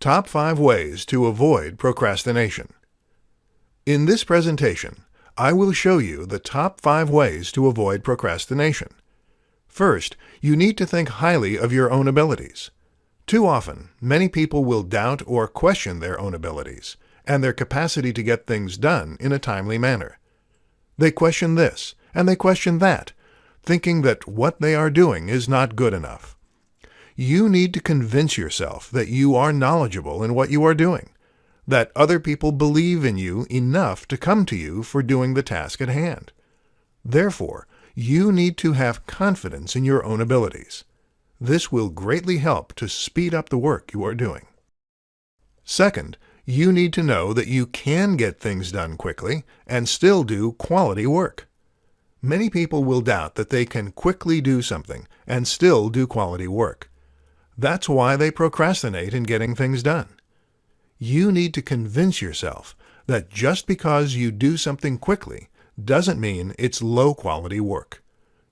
Top 5 Ways to Avoid Procrastination. In this presentation, I will show you the top 5 ways to avoid procrastination. First, you need to think highly of your own abilities. Too often, many people will doubt or question their own abilities and their capacity to get things done in a timely manner. They question this and they question that, thinking that what they are doing is not good enough. You need to convince yourself that you are knowledgeable in what you are doing, that other people believe in you enough to come to you for doing the task at hand. Therefore, you need to have confidence in your own abilities. This will greatly help to speed up the work you are doing. Second, you need to know that you can get things done quickly and still do quality work. Many people will doubt that they can quickly do something and still do quality work. That's why they procrastinate in getting things done. You need to convince yourself that just because you do something quickly doesn't mean it's low-quality work.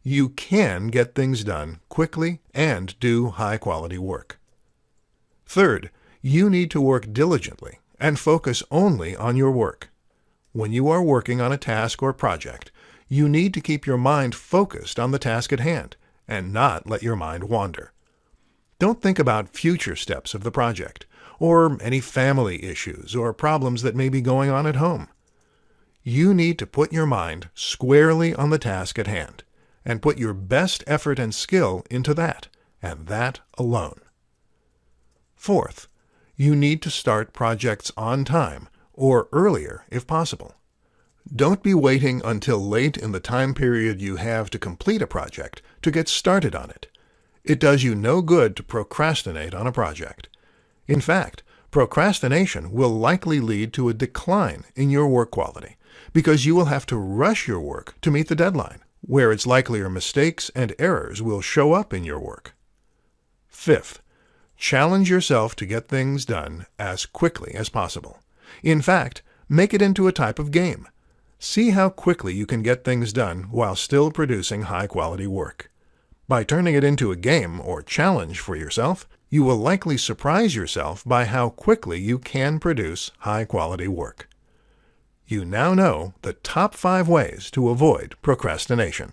You can get things done quickly and do high-quality work. Third, you need to work diligently and focus only on your work. When you are working on a task or project, you need to keep your mind focused on the task at hand and not let your mind wander. Don't think about future steps of the project, or any family issues or problems that may be going on at home. You need to put your mind squarely on the task at hand and put your best effort and skill into that, and that alone. Fourth, you need to start projects on time or earlier if possible. Don't be waiting until late in the time period you have to complete a project to get started on it. It does you no good to procrastinate on a project. In fact, procrastination will likely lead to a decline in your work quality because you will have to rush your work to meet the deadline, where it's likelier mistakes and errors will show up in your work. Fifth, challenge yourself to get things done as quickly as possible. In fact, make it into a type of game. See how quickly you can get things done while still producing high-quality work. By turning it into a game or challenge for yourself, you will likely surprise yourself by how quickly you can produce high-quality work. You now know the top 5 ways to avoid procrastination.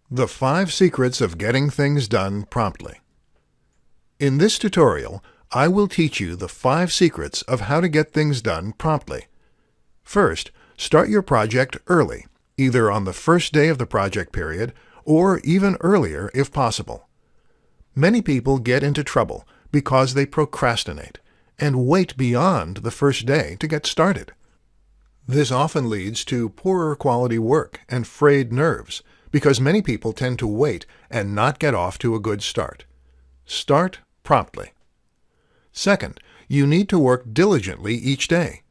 The 5 secrets of getting things done promptly. In this tutorial, I will teach you the 5 secrets of how to get things done promptly. First, start your project early, either on the first day of the project period or even earlier if possible. Many people get into trouble because they procrastinate and wait beyond the first day to get started. This often leads to poorer quality work and frayed nerves because many people tend to wait and not get off to a good start. Start promptly. Second, you need to work diligently each day.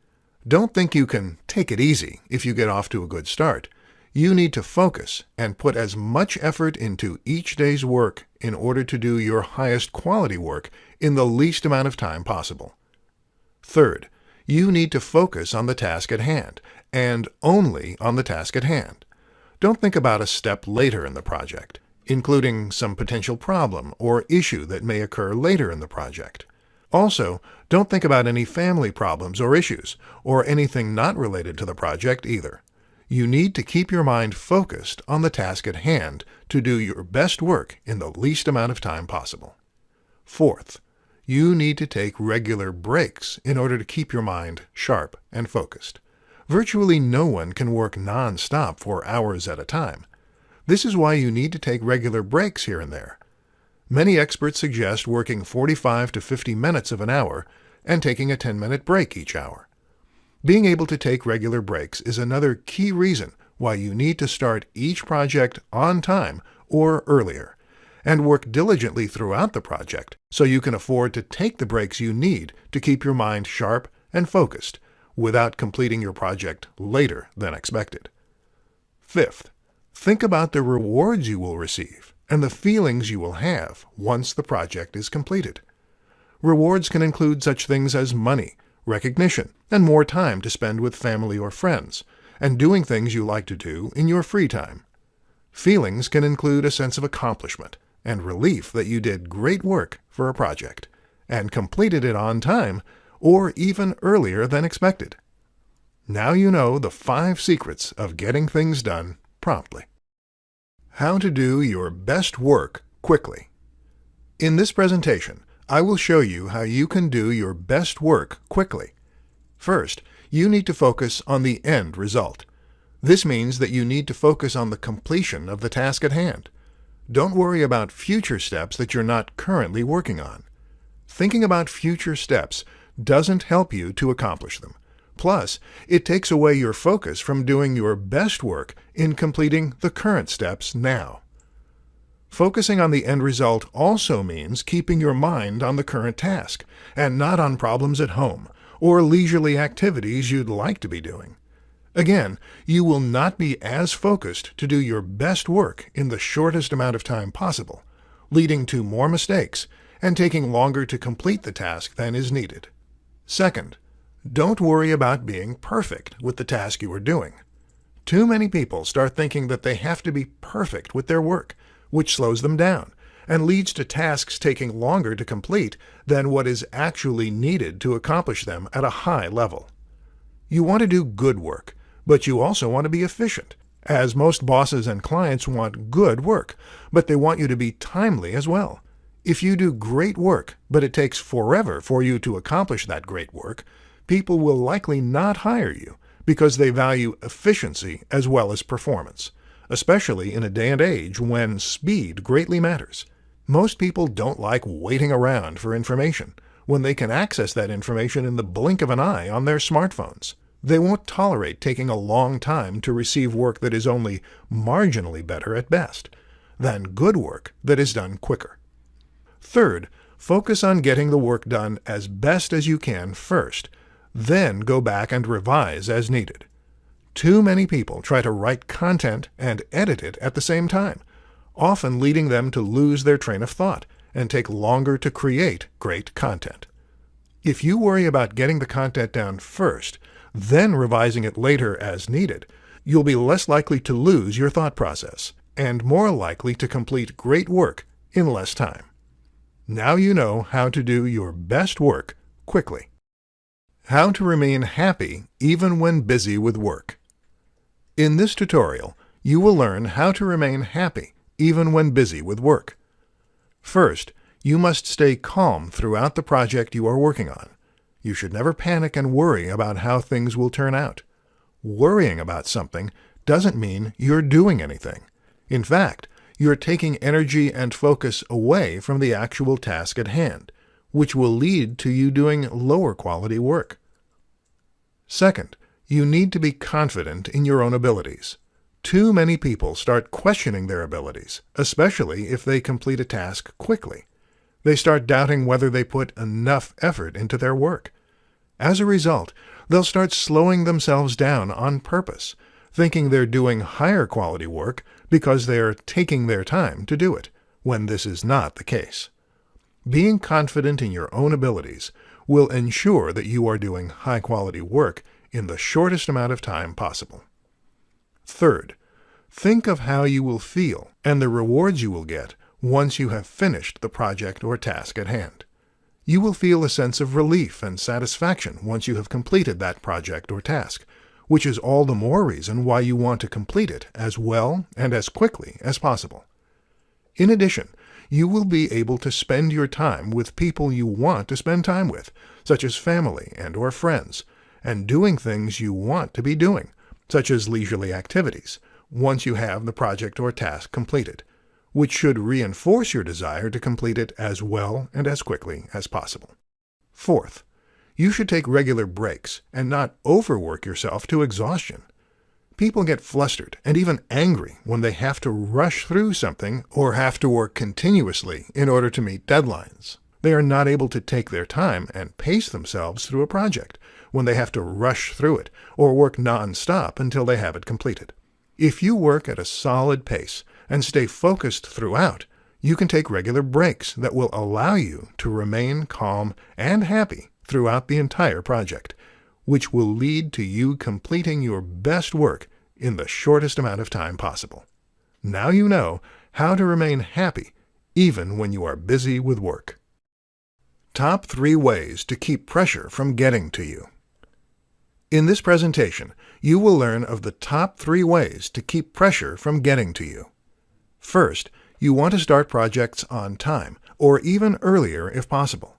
Don't think you can take it easy if you get off to a good start. You need to focus and put as much effort into each day's work in order to do your highest quality work in the least amount of time possible. Third, you need to focus on the task at hand, and only on the task at hand. Don't think about a step later in the project, including some potential problem or issue that may occur later in the project. Also, don't think about any family problems or issues, or anything not related to the project either. You need to keep your mind focused on the task at hand to do your best work in the least amount of time possible. Fourth, you need to take regular breaks in order to keep your mind sharp and focused. Virtually no one can work non-stop for hours at a time. This is why you need to take regular breaks here and there. Many experts suggest working 45 to 50 minutes of an hour and taking a 10-minute break each hour. Being able to take regular breaks is another key reason why you need to start each project on time or earlier, and work diligently throughout the project so you can afford to take the breaks you need to keep your mind sharp and focused without completing your project later than expected. Fifth, think about the rewards you will receive and the feelings you will have once the project is completed. Rewards can include such things as money, recognition, and more time to spend with family or friends, and doing things you like to do in your free time. Feelings can include a sense of accomplishment and relief that you did great work for a project, and completed it on time or even earlier than expected. Now you know the 5 secrets of getting things done promptly. How to do your best work quickly. In this presentation, I will show you how you can do your best work quickly. First, you need to focus on the end result. This means that you need to focus on the completion of the task at hand. Don't worry about future steps that you're not currently working on. Thinking about future steps doesn't help you to accomplish them. Plus, it takes away your focus from doing your best work in completing the current steps now. Focusing on the end result also means keeping your mind on the current task and not on problems at home or leisurely activities you'd like to be doing. Again, you will not be as focused to do your best work in the shortest amount of time possible, leading to more mistakes and taking longer to complete the task than is needed. Second, don't worry about being perfect with the task you are doing. Too many people start thinking that they have to be perfect with their work, which slows them down and leads to tasks taking longer to complete than what is actually needed to accomplish them at a high level. You want to do good work, but you also want to be efficient, as most bosses and clients want good work, but they want you to be timely as well. If you do great work, but it takes forever for you to accomplish that great work, people will likely not hire you because they value efficiency as well as performance, especially in a day and age when speed greatly matters. Most people don't like waiting around for information when they can access that information in the blink of an eye on their smartphones. They won't tolerate taking a long time to receive work that is only marginally better at best than good work that is done quicker. Third, focus on getting the work done as best as you can first, then go back and revise as needed. Too many people try to write content and edit it at the same time, often leading them to lose their train of thought and take longer to create great content. If you worry about getting the content down first, then revising it later as needed, you'll be less likely to lose your thought process and more likely to complete great work in less time. Now you know how to do your best work quickly. How to remain happy even when busy with work. In this tutorial, you will learn how to remain happy even when busy with work. First, you must stay calm throughout the project you are working on. You should never panic and worry about how things will turn out. Worrying about something doesn't mean you're doing anything. In fact, you're taking energy and focus away from the actual task at hand, which will lead to you doing lower quality work. Second, you need to be confident in your own abilities. Too many people start questioning their abilities, especially if they complete a task quickly. They start doubting whether they put enough effort into their work. As a result, they'll start slowing themselves down on purpose, thinking they're doing higher quality work because they're taking their time to do it, when this is not the case. Being confident in your own abilities will ensure that you are doing high quality work in the shortest amount of time possible. Third, think of how you will feel and the rewards you will get once you have finished the project or task at hand. You will feel a sense of relief and satisfaction once you have completed that project or task, which is all the more reason why you want to complete it as well and as quickly as possible. In addition, you will be able to spend your time with people you want to spend time with, such as family and/or friends, and doing things you want to be doing, such as leisurely activities, once you have the project or task completed, which should reinforce your desire to complete it as well and as quickly as possible. Fourth, you should take regular breaks and not overwork yourself to exhaustion. People get flustered and even angry when they have to rush through something or have to work continuously in order to meet deadlines. They are not able to take their time and pace themselves through a project when they have to rush through it or work non-stop until they have it completed. If you work at a solid pace and stay focused throughout, you can take regular breaks that will allow you to remain calm and happy throughout the entire project, which will lead to you completing your best work in the shortest amount of time possible. Now you know how to remain happy even when you are busy with work. Top 3 ways to keep pressure from getting to you. In this presentation, you will learn of the top 3 ways to keep pressure from getting to you. First, you want to start projects on time, or even earlier if possible.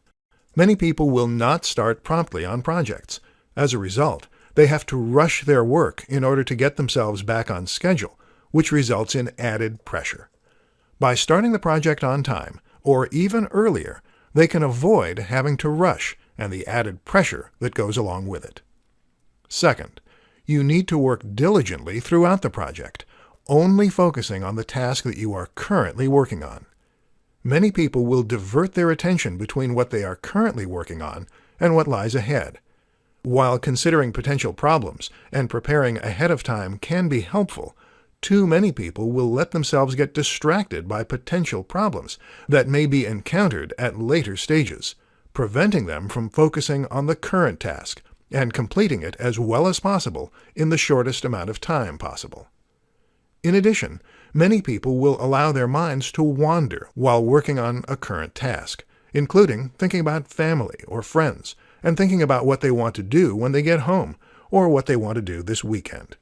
Many people will not start promptly on projects. As a result, they have to rush their work in order to get themselves back on schedule, which results in added pressure. By starting the project on time, or even earlier, they can avoid having to rush and the added pressure that goes along with it. Second, you need to work diligently throughout the project, only focusing on the task that you are currently working on. Many people will divert their attention between what they are currently working on and what lies ahead. While considering potential problems and preparing ahead of time can be helpful, too many people will let themselves get distracted by potential problems that may be encountered at later stages, preventing them from focusing on the current task and completing it as well as possible in the shortest amount of time possible. In addition, many people will allow their minds to wander while working on a current task, including thinking about family or friends, and thinking about what they want to do when they get home, or what they want to do this weekend.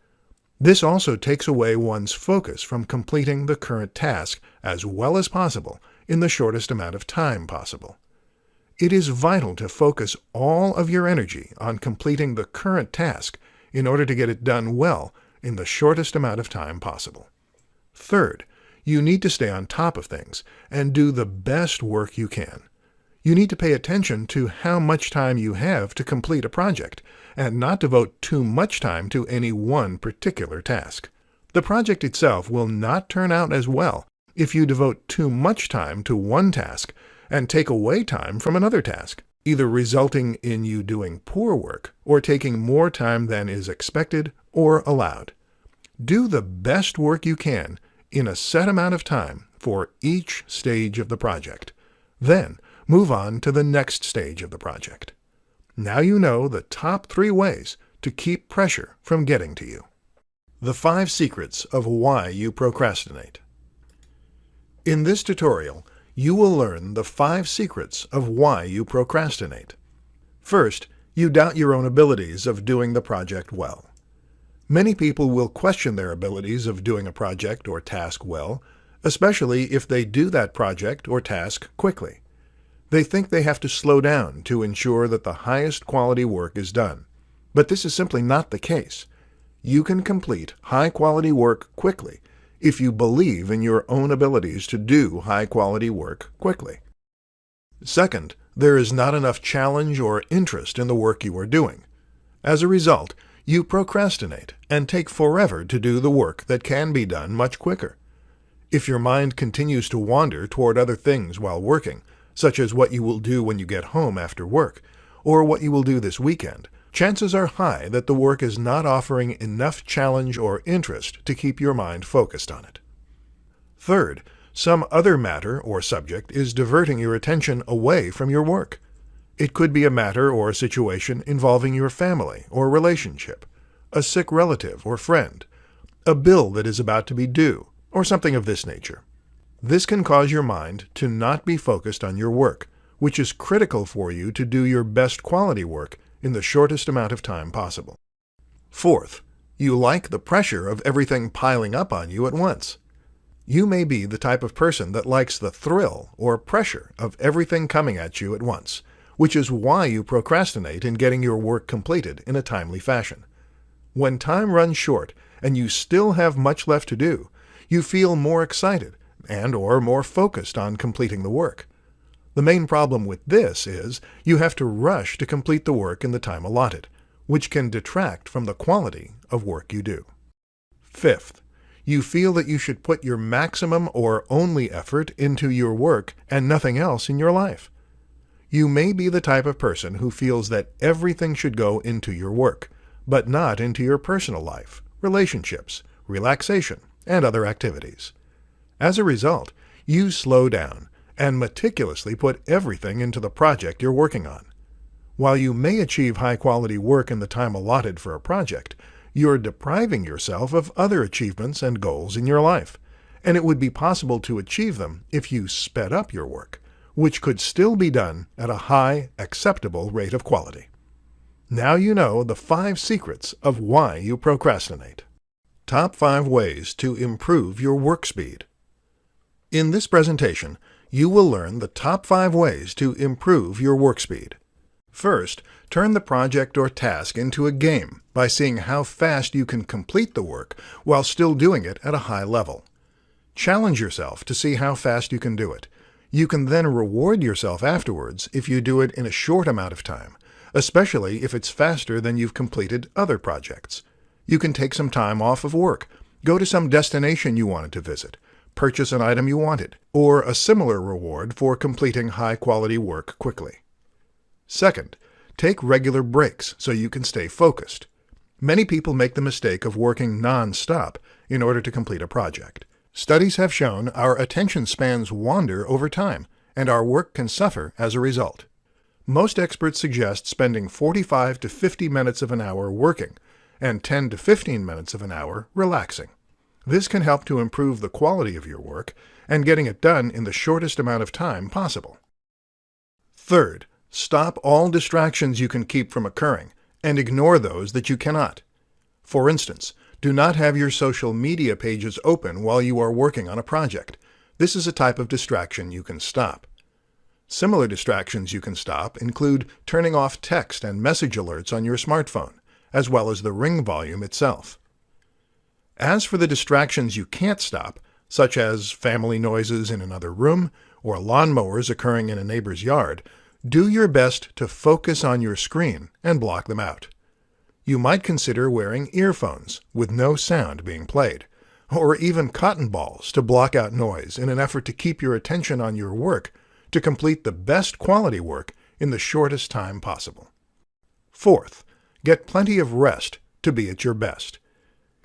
This also takes away one's focus from completing the current task as well as possible in the shortest amount of time possible. It is vital to focus all of your energy on completing the current task in order to get it done well in the shortest amount of time possible. Third, you need to stay on top of things and do the best work you can. You need to pay attention to how much time you have to complete a project and not devote too much time to any one particular task. The project itself will not turn out as well if you devote too much time to one task and take away time from another task, either resulting in you doing poor work or taking more time than is expected or allowed. Do the best work you can in a set amount of time for each stage of the project. Then, move on to the next stage of the project. Now you know the top 3 ways to keep pressure from getting to you. The 5 secrets of why you procrastinate. In this tutorial, you will learn the 5 secrets of why you procrastinate. First, you doubt your own abilities of doing the project well. Many people will question their abilities of doing a project or task well, especially if they do that project or task quickly. They think they have to slow down to ensure that the highest quality work is done. But this is simply not the case. You can complete high-quality work quickly if you believe in your own abilities to do high-quality work quickly. Second, there is not enough challenge or interest in the work you are doing. As a result, you procrastinate and take forever to do the work that can be done much quicker. If your mind continues to wander toward other things while working, such as what you will do when you get home after work, or what you will do this weekend, chances are high that the work is not offering enough challenge or interest to keep your mind focused on it. Third, some other matter or subject is diverting your attention away from your work. It could be a matter or situation involving your family or relationship, a sick relative or friend, a bill that is about to be due, or something of this nature. This can cause your mind to not be focused on your work, which is critical for you to do your best quality work in the shortest amount of time possible. Fourth, you like the pressure of everything piling up on you at once. You may be the type of person that likes the thrill or pressure of everything coming at you at once, which is why you procrastinate in getting your work completed in a timely fashion. When time runs short and you still have much left to do, you feel more excited and/or more focused on completing the work. The main problem with this is you have to rush to complete the work in the time allotted, which can detract from the quality of work you do. Fifth, you feel that you should put your maximum or only effort into your work and nothing else in your life. You may be the type of person who feels that everything should go into your work, but not into your personal life, relationships, relaxation, and other activities. As a result, you slow down and meticulously put everything into the project you're working on. While you may achieve high-quality work in the time allotted for a project, you're depriving yourself of other achievements and goals in your life, and it would be possible to achieve them if you sped up your work, which could still be done at a high, acceptable rate of quality. Now you know the 5 secrets of why you procrastinate. Top 5 ways to improve your work speed. In this presentation, you will learn the top 5 ways to improve your work speed. First, turn the project or task into a game by seeing how fast you can complete the work while still doing it at a high level. Challenge yourself to see how fast you can do it. You can then reward yourself afterwards if you do it in a short amount of time, especially if it's faster than you've completed other projects. You can take some time off of work, go to some destination you wanted to visit, purchase an item you wanted, or a similar reward for completing high-quality work quickly. Second, take regular breaks so you can stay focused. Many people make the mistake of working non-stop in order to complete a project. Studies have shown our attention spans wander over time, and our work can suffer as a result. Most experts suggest spending 45 to 50 minutes of an hour working, and 10 to 15 minutes of an hour relaxing. This can help to improve the quality of your work and getting it done in the shortest amount of time possible. Third, stop all distractions you can keep from occurring and ignore those that you cannot. For instance, do not have your social media pages open while you are working on a project. This is a type of distraction you can stop. Similar distractions you can stop include turning off text and message alerts on your smartphone, as well as the ring volume itself. As for the distractions you can't stop, such as family noises in another room or lawnmowers occurring in a neighbor's yard, do your best to focus on your screen and block them out. You might consider wearing earphones with no sound being played, or even cotton balls to block out noise in an effort to keep your attention on your work to complete the best quality work in the shortest time possible. Fourth, get plenty of rest to be at your best.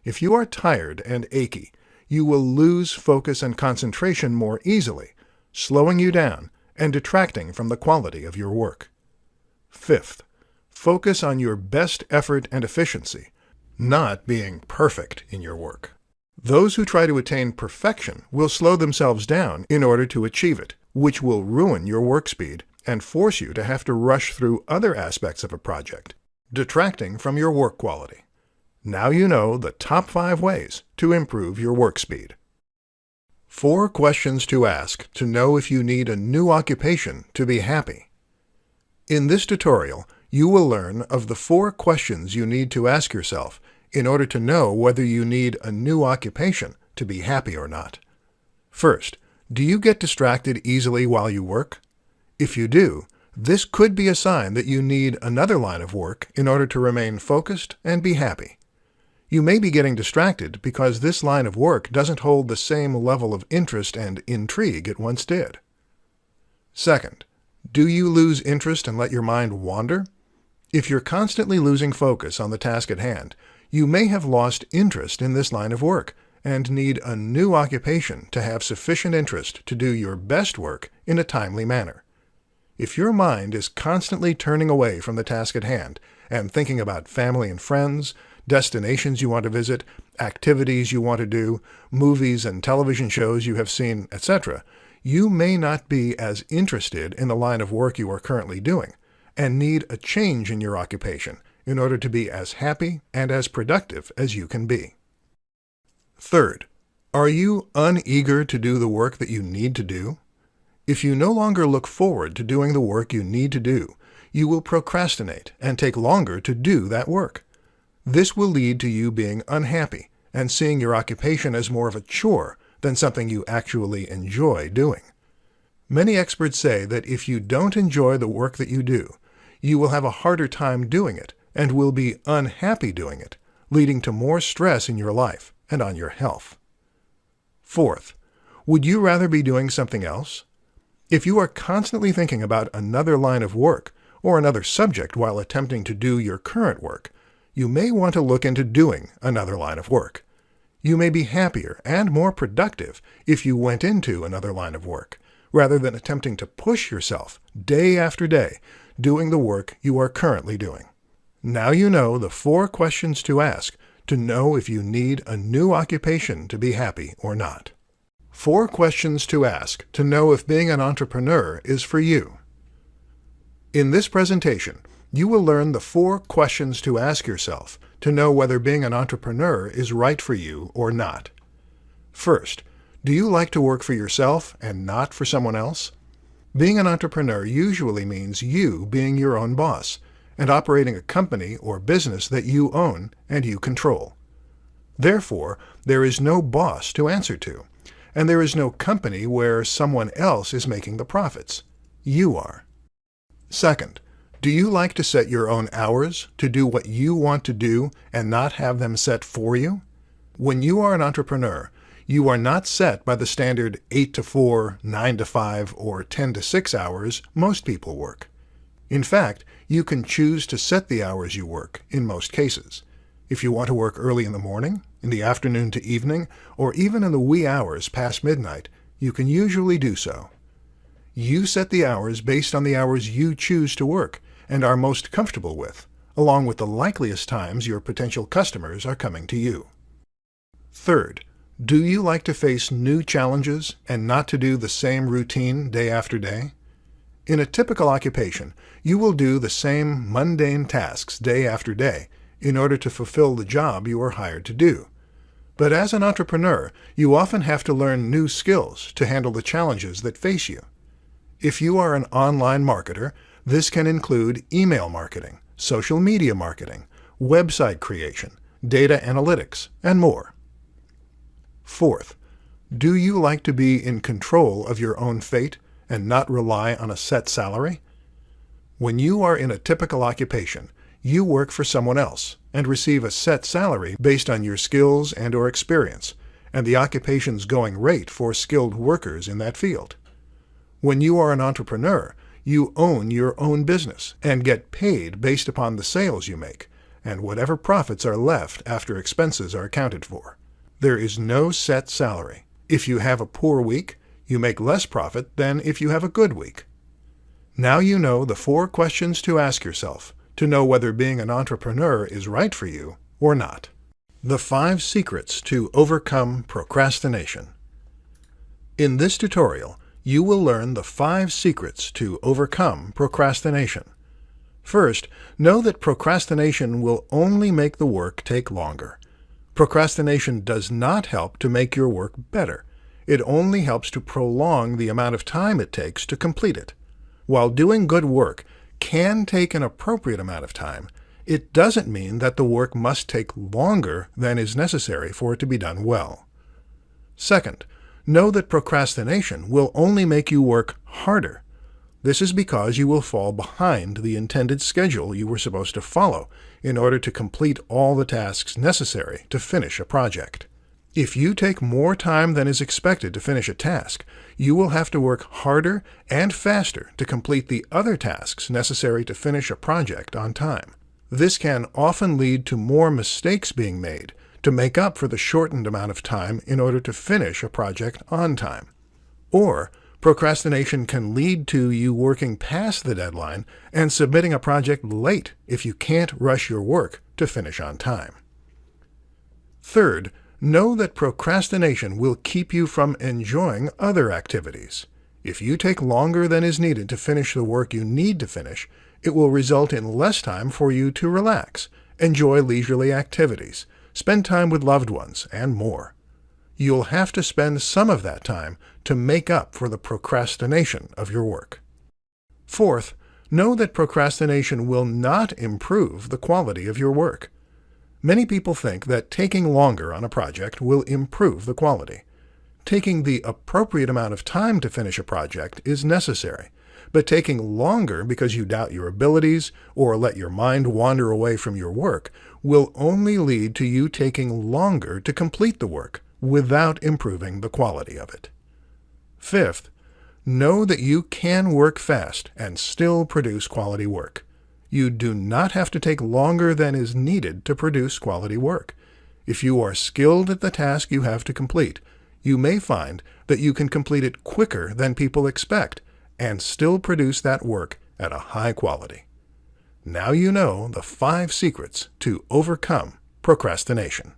If you are tired and achy, you will lose focus and concentration more easily, slowing you down and detracting from the quality of your work. Fifth, focus on your best effort and efficiency, not being perfect in your work. Those who try to attain perfection will slow themselves down in order to achieve it, which will ruin your work speed and force you to have to rush through other aspects of a project, detracting from your work quality. Now you know the top 5 ways to improve your work speed. 4 questions to ask to know if you need a new occupation to be happy. In this tutorial, you will learn of the 4 questions you need to ask yourself in order to know whether you need a new occupation to be happy or not. First, do you get distracted easily while you work? If you do, this could be a sign that you need another line of work in order to remain focused and be happy. You may be getting distracted because this line of work doesn't hold the same level of interest and intrigue it once did. Second, do you lose interest and let your mind wander? If you're constantly losing focus on the task at hand, you may have lost interest in this line of work and need a new occupation to have sufficient interest to do your best work in a timely manner. If your mind is constantly turning away from the task at hand and thinking about family and friends, destinations you want to visit, activities you want to do, movies and television shows you have seen, etc., you may not be as interested in the line of work you are currently doing and need a change in your occupation in order to be as happy and as productive as you can be. Third, are you uneager to do the work that you need to do? If you no longer look forward to doing the work you need to do, you will procrastinate and take longer to do that work. This will lead to you being unhappy and seeing your occupation as more of a chore than something you actually enjoy doing. Many experts say that if you don't enjoy the work that you do, you will have a harder time doing it and will be unhappy doing it, leading to more stress in your life and on your health. Fourth, would you rather be doing something else? If you are constantly thinking about another line of work or another subject while attempting to do your current work, you may want to look into doing another line of work. You may be happier and more productive if you went into another line of work, rather than attempting to push yourself day after day doing the work you are currently doing. Now you know the 4 questions to ask to know if you need a new occupation to be happy or not. 4 questions to ask to know if being an entrepreneur is for you. In this presentation, you will learn the 4 questions to ask yourself to know whether being an entrepreneur is right for you or not. First, do you like to work for yourself and not for someone else? Being an entrepreneur usually means you being your own boss and operating a company or business that you own and you control. Therefore, there is no boss to answer to, and there is no company where someone else is making the profits. You are. Second, do you like to set your own hours to do what you want to do and not have them set for you? When you are an entrepreneur, you are not set by the standard 8 to 4, 9 to 5, or 10 to 6 hours most people work. In fact, you can choose to set the hours you work in most cases. If you want to work early in the morning, in the afternoon to evening, or even in the wee hours past midnight, you can usually do so. You set the hours based on the hours you choose to work and are most comfortable with, along with the likeliest times your potential customers are coming to you. Third, do you like to face new challenges and not to do the same routine day after day? In a typical occupation, you will do the same mundane tasks day after day in order to fulfill the job you are hired to do. But as an entrepreneur, you often have to learn new skills to handle the challenges that face you. If you are an online marketer, this can include email marketing, social media marketing, website creation, data analytics, and more. Fourth, do you like to be in control of your own fate and not rely on a set salary? When you are in a typical occupation, you work for someone else and receive a set salary based on your skills and/or experience and the occupation's going rate for skilled workers in that field. When you are an entrepreneur, you own your own business and get paid based upon the sales you make and whatever profits are left after expenses are accounted for. There is no set salary. If you have a poor week, you make less profit than if you have a good week. Now you know the 4 questions to ask yourself to know whether being an entrepreneur is right for you or not. The 5 secrets to overcome procrastination. In this tutorial, you will learn the 5 secrets to overcome procrastination. First, know that procrastination will only make the work take longer. Procrastination does not help to make your work better. It only helps to prolong the amount of time it takes to complete it. While doing good work can take an appropriate amount of time, it doesn't mean that the work must take longer than is necessary for it to be done well. Second, know that procrastination will only make you work harder. This is because you will fall behind the intended schedule you were supposed to follow in order to complete all the tasks necessary to finish a project. If you take more time than is expected to finish a task, you will have to work harder and faster to complete the other tasks necessary to finish a project on time. This can often lead to more mistakes being made to make up for the shortened amount of time in order to finish a project on time. Or, procrastination can lead to you working past the deadline and submitting a project late if you can't rush your work to finish on time. Third, know that procrastination will keep you from enjoying other activities. If you take longer than is needed to finish the work you need to finish, it will result in less time for you to relax, enjoy leisurely activities, spend time with loved ones, and more. You'll have to spend some of that time to make up for the procrastination of your work. Fourth, know that procrastination will not improve the quality of your work. Many people think that taking longer on a project will improve the quality. Taking the appropriate amount of time to finish a project is necessary, but taking longer because you doubt your abilities or let your mind wander away from your work will only lead to you taking longer to complete the work without improving the quality of it. Fifth, know that you can work fast and still produce quality work. You do not have to take longer than is needed to produce quality work. If you are skilled at the task you have to complete, you may find that you can complete it quicker than people expect and still produce that work at a high quality. Now you know the 5 secrets to overcome procrastination.